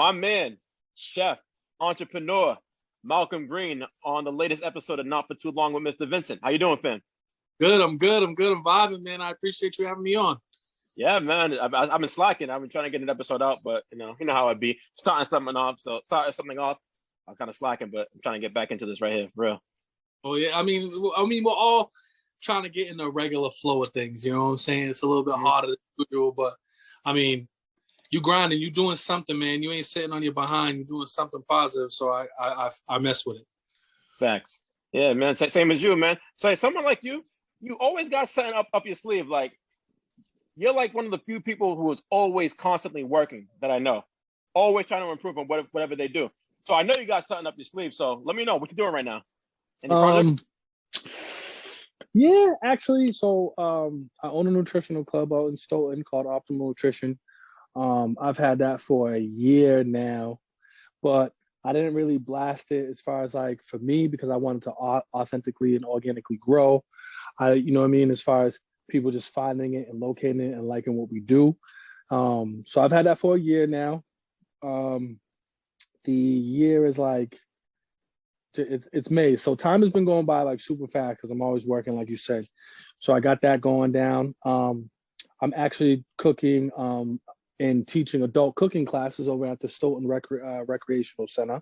My man, chef, entrepreneur, Malcolm Green on the latest episode of Not For Too Long with Mr. Vincent. How you doing, Finn? Good. I'm good. I'm good. I'm vibing, man. I appreciate you having me on. Yeah, man. I've been slacking. I've been trying to get an episode out, but you know how it be. Starting something off. I was kind of slacking, but I'm trying to get back into this right here, for real. Oh yeah. We're all trying to get in the regular flow of things. You know what I'm saying? It's a little bit harder than usual, but I mean, you grinding, you doing something, man. You ain't sitting on your behind. You're doing something positive. So I mess with it. Facts. Yeah, man. Same as you, man. So someone like you always got something up your sleeve. Like you're like one of the few people who is always constantly working that I know, always trying to improve on whatever they do. So I know you got something up your sleeve. So let me know what you're doing right now. Any projects? Yeah, actually. So I own a nutritional club out in Stoughton called Optimal Nutrition. I've had that for a year now, but I didn't really blast it as far as like for me because I wanted to authentically and organically grow. You know what I mean? As far as people just finding it and locating it and liking what we do. So I've had that for a year now. The year is like, it's May. So time has been going by like super fast because I'm always working, like you said. So I got that going down. I'm actually cooking and teaching adult cooking classes over at the Stoughton Recreational Center.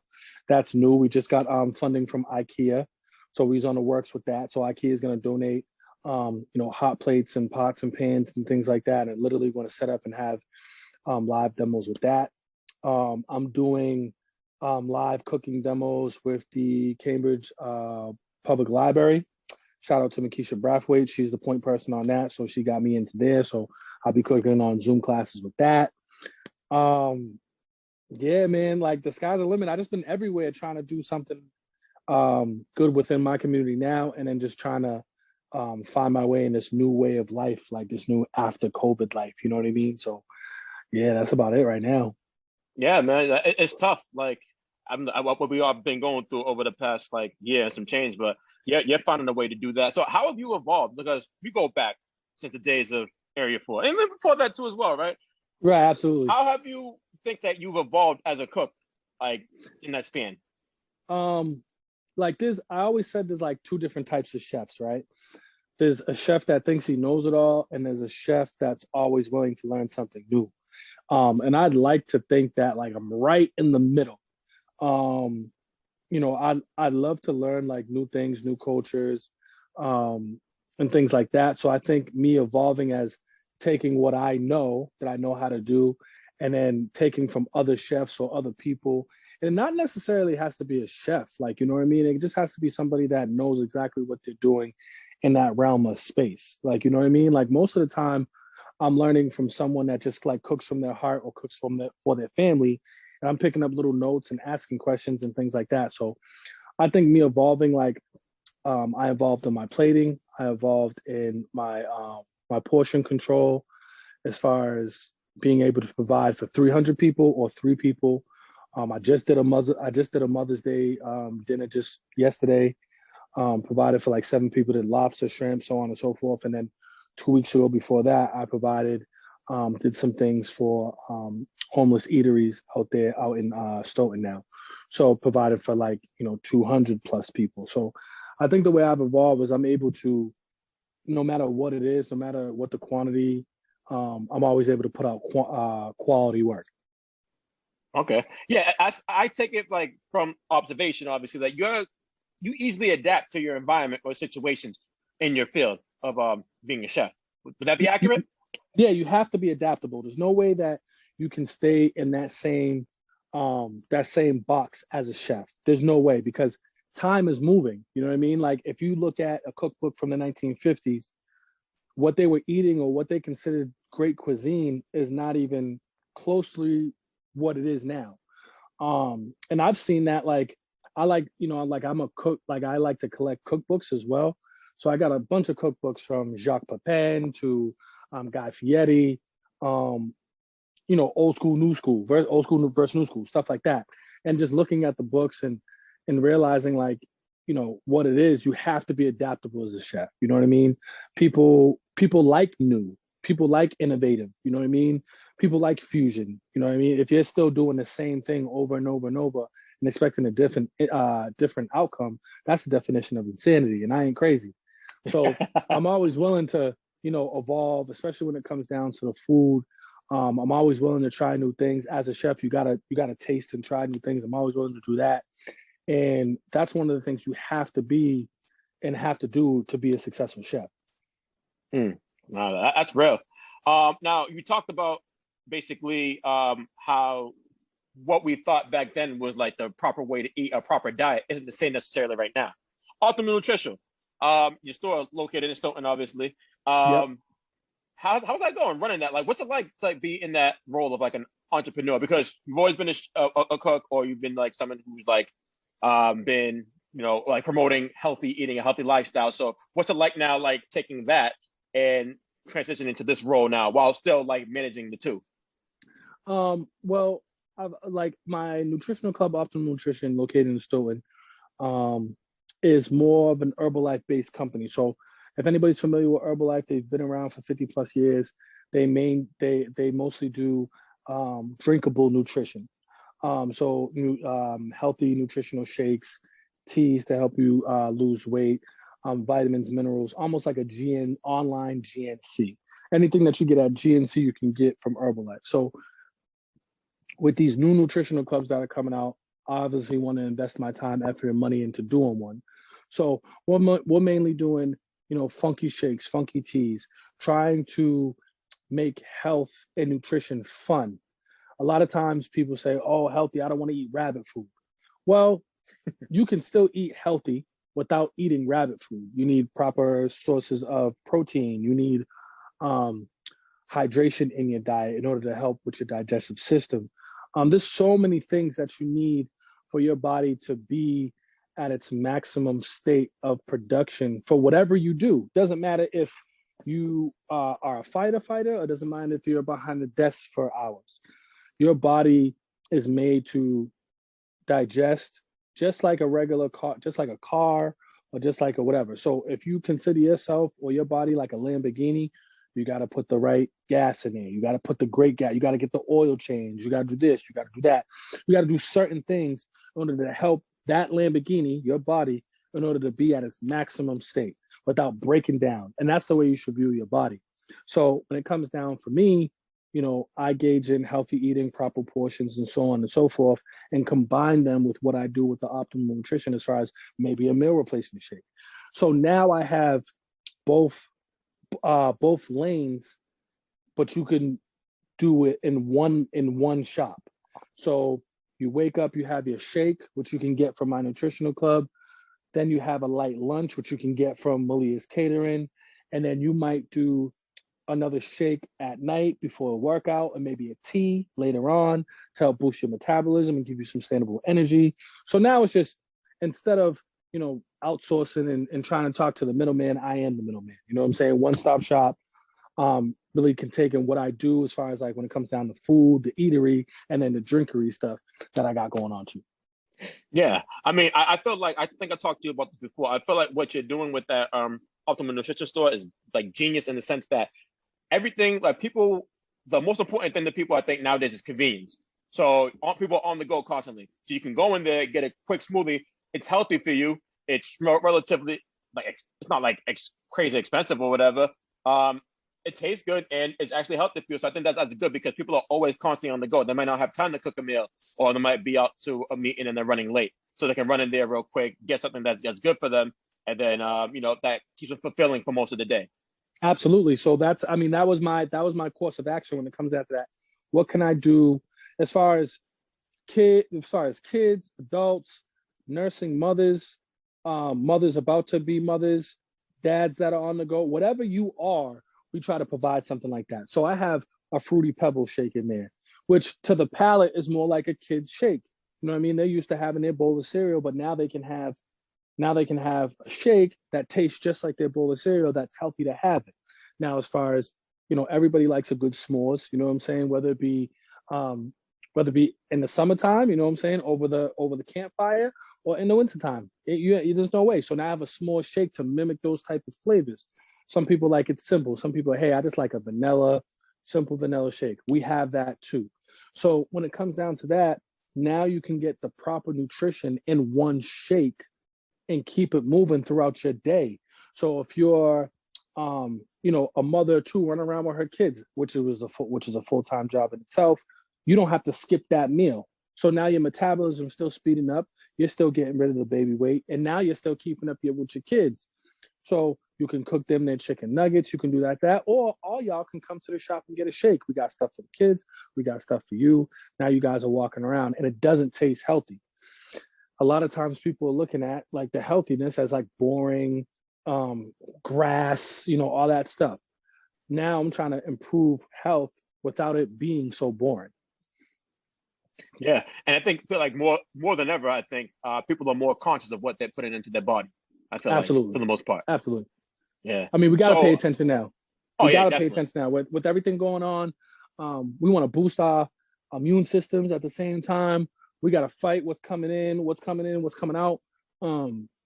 That's new. We just got funding from IKEA. So we's on the works with that. So IKEA is going to donate, hot plates and pots and pans and things like that. And literally going to set up and have live demos with that. I'm doing live cooking demos with the Cambridge Public Library. Shout out to Makisha Brathwaite. She's the point person on that. So she got me into there. So I'll be cooking on Zoom classes with that. Yeah, man, like the sky's the limit. I just been everywhere trying to do something good within my community now. And then just trying to find my way in this new way of life, like this new after COVID life. You know what I mean? So yeah, that's about it right now. Yeah, man, it's tough. Like what we all been going through over the past like year and some change, but yeah, you're finding a way to do that. So how have you evolved? Because we go back since the days of Area 4, and then before that too as well, right? Right, absolutely. How have you think that you've evolved as a cook, like in that span? Like this, I always said there's like two different types of chefs, right? There's a chef that thinks he knows it all, and there's a chef that's always willing to learn something new. And I'd like to think that like I'm right in the middle. I'd love to learn like new things, new cultures, and things like that. So I think me evolving as taking what I know that I know how to do, and then taking from other chefs or other people. And not necessarily has to be a chef, like, you know what I mean? It just has to be somebody that knows exactly what they're doing in that realm of space. Like, you know what I mean? Like most of the time, I'm learning from someone that just like cooks from their heart or cooks for their family. And I'm picking up little notes and asking questions and things like that. So I think me evolving, like I evolved in my plating. I evolved in my my portion control as far as being able to provide for 300 people or 3 people. I just did a Mother's Day dinner just yesterday. Provided for like 7 people, did lobster, shrimp, so on and so forth. And then 2 weeks ago before that, I did some things for homeless eateries out in Stoughton now. So provided for like, 200 plus people. So I think the way I've evolved is I'm able to, no matter what it is, no matter what the quantity, I'm always able to put out quality work. Okay. Yeah, I take it like from observation, obviously, that you easily adapt to your environment or situations in your field of being a chef. Would that be accurate? Yeah, you have to be adaptable. There's no way that you can stay in that same box as a chef. There's no way, because time is moving. You know what I mean? Like if you look at a cookbook from the 1950s, what they were eating or what they considered great cuisine is not even closely what it is now. And I've seen that, like I'm a cook, like I like to collect cookbooks as well. So I got a bunch of cookbooks from Jacques Pepin to Guy Fieri, old school, new school, old school versus new school, stuff like that. And just looking at the books and realizing like, what it is, you have to be adaptable as a chef. You know what I mean? People like new, people like innovative, you know what I mean? people like fusion. You know what I mean? If you're still doing the same thing over and over and over and expecting a different outcome, that's the definition of insanity. And I ain't crazy. So I'm always willing to, evolve, especially when it comes down to the food. I'm always willing to try new things. As a chef, you gotta taste and try new things. I'm always willing to do that. And that's one of the things you have to be and have to do to be a successful chef. No, that's real. Now you talked about basically how what we thought back then was like the proper way to eat a proper diet isn't the same necessarily right now. Optimal Nutrition, your store located in Stoughton, obviously. Yep. How's that going? Running that, like, what's it like to like be in that role of like an entrepreneur? Because you've always been a cook, or you've been like someone who's like been like promoting healthy eating, a healthy lifestyle. So what's it like now, like taking that and transitioning to this role now while still like managing the two? Well, I've, like my nutritional club, Optimal Nutrition, located in Stoughton, is more of an Herbalife based company. So if anybody's familiar with Herbalife, they've been around for 50 plus years. They mostly do drinkable nutrition. Healthy nutritional shakes, teas to help you lose weight, vitamins, minerals, almost like a online GNC. Anything that you get at GNC, you can get from Herbalife. So with these new nutritional clubs that are coming out, I obviously want to invest my time, effort, and money into doing one. So we're mainly doing, funky shakes, funky teas, trying to make health and nutrition fun. A lot of times people say, oh, healthy, I don't want to eat rabbit food. Well, you can still eat healthy without eating rabbit food. You need proper sources of protein. You need hydration in your diet in order to help with your digestive system. There's so many things that you need for your body to be at its maximum state of production for whatever you do. Doesn't matter if you are a fighter, or doesn't matter if you're behind the desk for hours. Your body is made to digest just like a regular car, just like a car, or just like a whatever. So if you consider yourself or your body like a Lamborghini, you got to put the right gas in there. You got to put the great gas. You got to get the oil change. You got to do this. You got to do that. You got to do certain things in order to help that Lamborghini, your body, in order to be at its maximum state without breaking down. And that's the way you should view your body. So when it comes down for me, I gauge in healthy eating, proper portions, and so on and so forth, and combine them with what I do with the Optimal Nutrition as far as maybe a meal replacement shake. So now I have both lanes, but you can do it in one shop. So you wake up, you have your shake, which you can get from my nutritional club. Then you have a light lunch, which you can get from Malia's Catering. And then you might do another shake at night before a workout, and maybe a tea later on to help boost your metabolism and give you some sustainable energy. So now it's just, instead of, outsourcing and trying to talk to the middleman, I am the middleman. You know what I'm saying? One-stop shop. Really can take in what I do as far as like when it comes down to food, the eatery, and then the drinkery stuff that I got going on too. Yeah. I mean, I feel like, I think I talked to you about this before. I feel like what you're doing with that Optimal Nutrition store is like genius in the sense that everything, like people, the most important thing to people, I think nowadays is convenience. So people are on the go constantly. So you can go in there, get a quick smoothie. It's healthy for you. It's relatively, like, it's not like crazy expensive or whatever. It tastes good and it's actually healthy for you. So I think that's good because people are always constantly on the go. They might not have time to cook a meal, or they might be out to a meeting and they're running late. So they can run in there real quick, get something that's good for them. And then, that keeps them fulfilling for most of the day. Absolutely. So that was my course of action when it comes after that. What can I do as far as kids, adults, nursing mothers, mothers about to be mothers, dads that are on the go, whatever you are, we try to provide something like that. So I have a Fruity Pebble shake in there, which to the palate is more like a kid's shake. You know what I mean? They're used to having their bowl of cereal, but now they can have a shake that tastes just like their bowl of cereal that's healthy to have it. Now, as far as, everybody likes a good s'mores, you know what I'm saying? Whether it be in the summertime, you know what I'm saying, over the campfire, or in the wintertime. There's no way. So now I have a s'more shake to mimic those type of flavors. Some people like it simple. Some people, hey, I just like a vanilla simple vanilla shake. We have that too. So when it comes down to that, now you can get the proper nutrition in one shake and keep it moving throughout your day. So if you're, a mother or two running around with her kids, which is a full-time job in itself, you don't have to skip that meal. So now your metabolism is still speeding up. You're still getting rid of the baby weight, and now you're still keeping up with your kids. So you can cook them their chicken nuggets. You can do that, or all y'all can come to the shop and get a shake. We got stuff for the kids. We got stuff for you. Now you guys are walking around, and it doesn't taste healthy. A lot of times people are looking at like the healthiness as like boring, grass, all that stuff. Now I'm trying to improve health without it being so boring. Yeah, and I feel like more than ever, I think people are more conscious of what they're putting into their body. I feel Absolutely. like for the most part. Absolutely. Yeah. I mean, we got to pay attention now. We got to pay attention now with everything going on. We want to boost our immune systems at the same time. We got to fight what's coming in, what's coming out.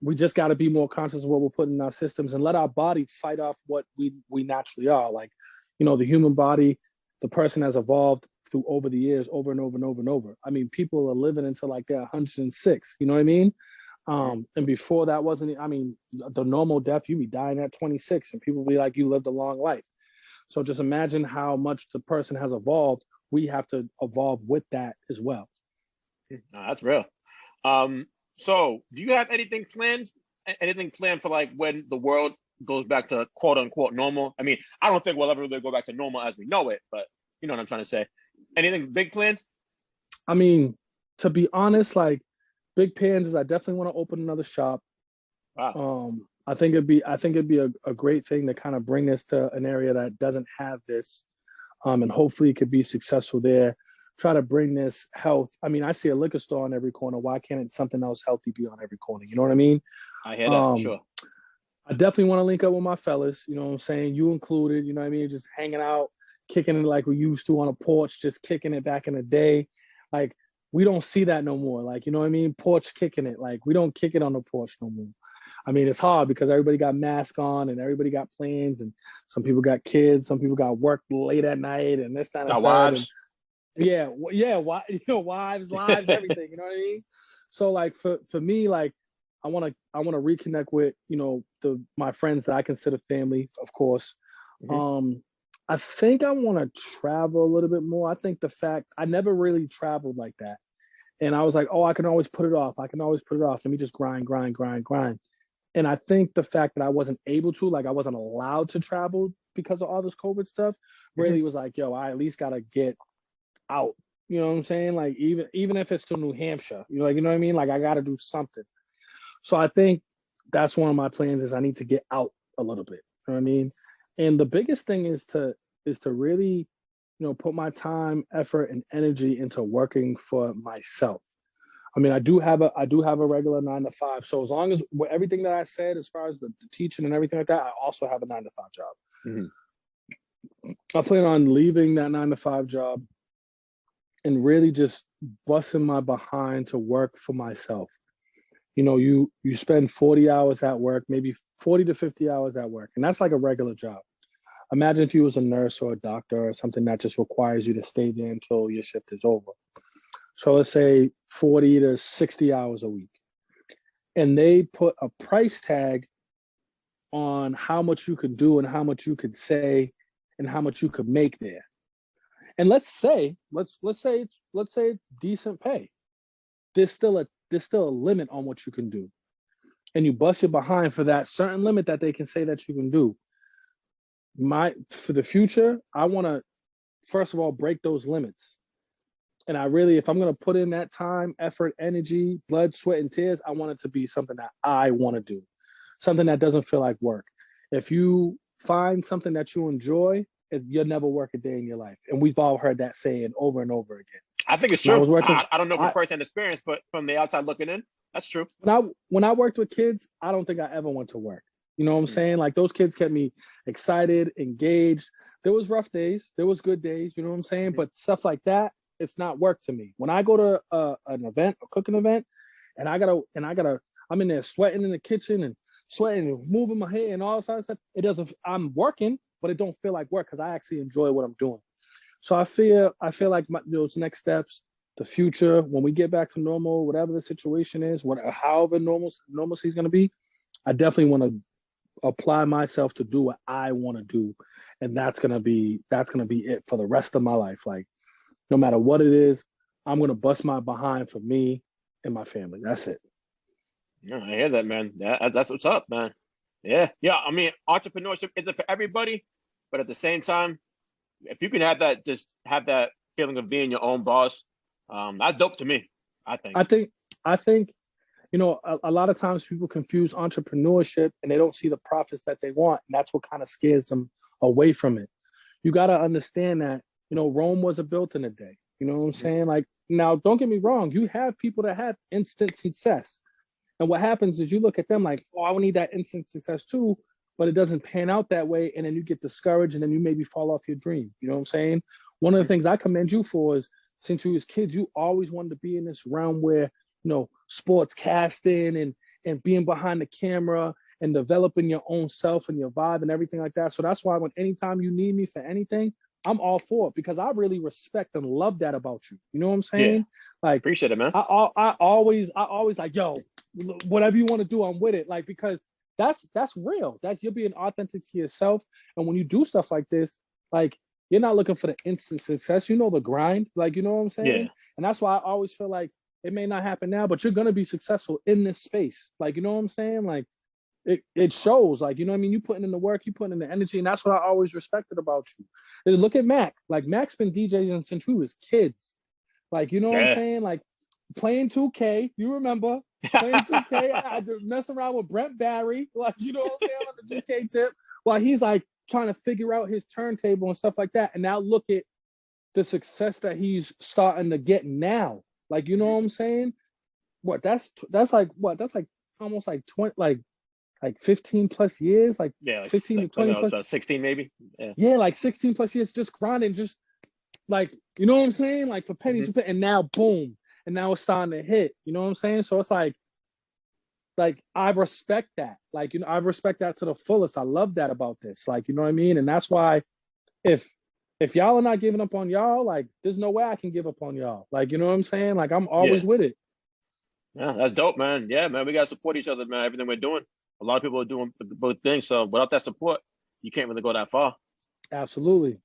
We just got to be more conscious of what we're putting in our systems and let our body fight off what we naturally are. Like, the human body, the person has evolved through over the years, over and over and over and over. I mean, people are living until like they're 106. You know what I mean? And before that wasn't, the normal death, you be dying at 26 and people be like, you lived a long life. So just imagine how much the person has evolved. We have to evolve with that as well. No, that's real. So do you have anything planned for like when the world goes back to quote unquote normal? I mean, I don't think we'll ever really go back to normal as we know it, but you know what I'm trying to say. Anything big planned? I mean, to be honest, like big plans is I definitely want to open another shop. Wow. I think it'd be a great thing to kind of bring this to an area that doesn't have this, and hopefully it could be successful there. Try to bring this health. I mean, I see a liquor store on every corner. Why can't something else healthy be on every corner? You know what I mean? I hear that for sure. I definitely want to link up with my fellas. You know what I'm saying? You included. You know what I mean? Just hanging out, kicking it like we used to on a porch, just kicking it back in the day. Like we don't see that no more. Like, you know what I mean? Porch kicking it. Like we don't kick it on the porch no more. I mean, it's hard because everybody got masks on and everybody got plans and some people got kids, some people got work late at night and this, that, and got wives. Yeah. Wives, lives, everything. You know what I mean? So like for me, like I want to reconnect with, my friends that I consider family, of course. Mm-hmm. I think I want to travel a little bit more. I think the fact I never really traveled like that. And I was like, oh, I can always put it off. Let me just grind. And I think the fact that I wasn't able to, like I wasn't allowed to travel because of all this COVID stuff, really was like, yo, I at least got to get out. You know what I'm saying? Like even if it's to New Hampshire, you know what I mean? Like I got to do something. So I think that's one of my plans is I need to get out a little bit. You know what I mean? And the biggest thing is to really, put my time, effort, and energy into working for myself. I mean, I do have a regular 9 to 5. So as long as everything that I said, as far as the teaching and everything like that, I also have a 9 to 5 job. Mm-hmm. I plan on leaving that 9 to 5 job and really just busting my behind to work for myself. You spend 40 hours at work, maybe 40 to 50 hours at work, and that's like a regular job. Imagine if you was a nurse or a doctor or something that just requires you to stay there until your shift is over. So let's say 40 to 60 hours a week. And they put a price tag on how much you could do and how much you could say and how much you could make there. And let's say it's decent pay. There's still a limit on what you can do. And you bust your behind for that certain limit that they can say that you can do. For the future, I want to, first of all, break those limits. And if I'm going to put in that time, effort, energy, blood, sweat, and tears, I want it to be something that I want to do, something that doesn't feel like work. If you find something that you enjoy, you'll never work a day in your life. And we've all heard that saying over and over again. I think it's true. I don't know from firsthand experience, but from the outside looking in, that's true. When I worked with kids, I don't think I ever went to work. You know what I'm saying? Like those kids kept me excited, engaged. There was rough days. There was good days. You know what I'm saying? But stuff like that, it's not work to me. When I go to an event, a cooking event, and I'm in there sweating in the kitchen and sweating and moving my head and all this other stuff. I'm working, but it don't feel like work because I actually enjoy what I'm doing. So I feel like those next steps, the future, when we get back to normal, whatever the situation is, however normalcy is going to be, I definitely want to apply myself to do what I want to do, and that's gonna be it for the rest of my life. Like, no matter what it is, I'm gonna bust my behind for me and my family. That's it. Yeah, I hear that, man. That's what's up, man. Yeah. I mean, entrepreneurship isn't for everybody, but at the same time, if you can have that, just have that feeling of being your own boss, that's dope to me. I think, a lot of times people confuse entrepreneurship and they don't see the profits that they want, and that's what kind of scares them away from it. You got to understand that, Rome wasn't built in a day. You know what I'm saying? Like, now, don't get me wrong. You have people that have instant success. And what happens is you look at them like, oh, I need that instant success too, but it doesn't pan out that way. And then you get discouraged and then you maybe fall off your dream. You know what I'm saying? One of the things I commend you for is, since you was kids, you always wanted to be in this realm where, sports casting and being behind the camera and developing your own self and your vibe and everything like that. So that's why anytime you need me for anything, I'm all for it, because I really respect and love that about you. You know what I'm saying? Yeah. Like, appreciate it, man. I always like, yo, whatever you want to do, I'm with it. Like, because that's real. You're being authentic to yourself. And when you do stuff like this, like, you're not looking for the instant success. The grind. Like, you know what I'm saying? Yeah. And that's why I always feel like it may not happen now, but you're gonna be successful in this space. Like, you know what I'm saying? Like, it shows. Like, you know what I mean? You putting in the work, you putting in the energy, and that's what I always respected about you. And look at Mac. Like, Mac's been DJing since we was kids. Like, you know what I'm saying? Like, playing 2K. You remember playing 2K? I had to mess around with Brent Barry. Like, you know what I'm saying, on the 2K tip, while he's like trying to figure out his turntable and stuff like that. And now look at the success that he's starting to get now. Like, you know what I'm saying? That's like almost like 20, like 15 plus years, like 15 to 20 plus, 16 maybe. Yeah, like 16 plus years, just grinding, just like, you know what I'm saying? Like, for pennies, and now boom, and now it's starting to hit. You know what I'm saying? So it's like I respect that. Like, I respect that to the fullest. I love that about this. Like, you know what I mean? And that's why if y'all are not giving up on y'all, like, there's no way I can give up on y'all. Like, you know what I'm saying? Like, I'm always with it. Yeah, that's dope, man. Yeah, man, we gotta support each other, man. Everything we're doing, a lot of people are doing both things. So without that support, you can't really go that far. Absolutely.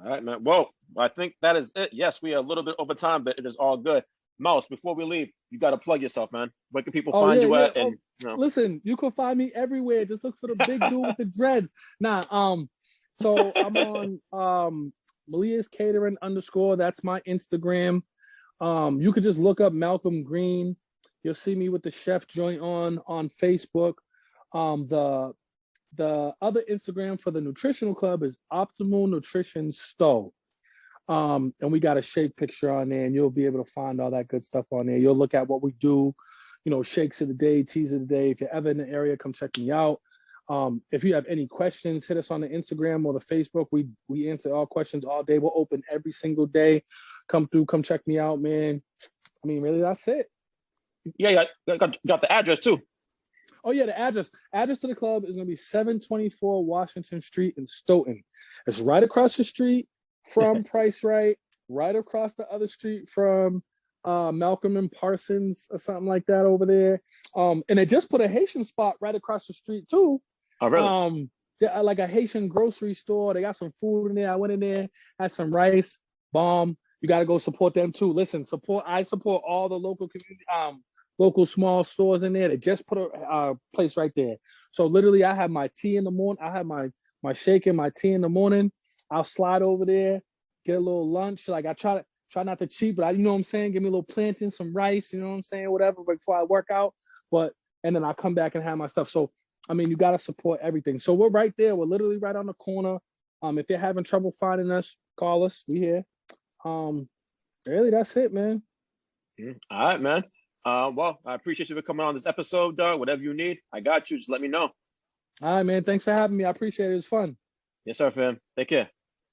All right, man. Well, I think that is it. Yes, we are a little bit over time, but it is all good. Mouse, before we leave, you got to plug yourself, man. Where can people find you at? And listen, you can find me everywhere. Just look for the big dude with the dreads. So I'm on Malia's Catering _. That's my Instagram. You could just look up Malcolm Green. You'll see me with the chef joint on Facebook. The other Instagram for the nutritional club is Optimal Nutrition Stowe. And we got a shake picture on there, and you'll be able to find all that good stuff on there. You'll look at what we do, shakes of the day, teas of the day. If you're ever in the area, come check me out. If you have any questions, hit us on the Instagram or the Facebook. We answer all questions all day. We're open every single day. Come through, come check me out, man. I mean, really, that's it. Yeah, got the address too. Oh yeah, the address to the club is gonna be 724 Washington Street in Stoughton. It's right across the street from Price Right across the other street from Malcolm and Parsons or something like that over there. And they just put a Haitian spot right across the street too. Oh, really? Like a Haitian grocery store. They got some food in there. I went in there, had some rice, bomb. You got to go support them too. Listen, I support all the local community, local small stores in there. They just put a place right there. So literally, I have my tea in the morning. I have my shake and my tea in the morning. I'll slide over there, get a little lunch. Like, I try not to cheat, but you know what I'm saying? Give me a little plantain, some rice, you know what I'm saying? Whatever, before I work out. And then I come back and have my stuff. So, I mean, you got to support everything. So we're right there. We're literally right on the corner. If you're having trouble finding us, call us. We here. Really, that's it, man. All right, man. Well, I appreciate you for coming on this episode, dog. Whatever you need, I got you. Just let me know. All right, man. Thanks for having me. I appreciate it. It was fun. Yes, sir, fam. Take care.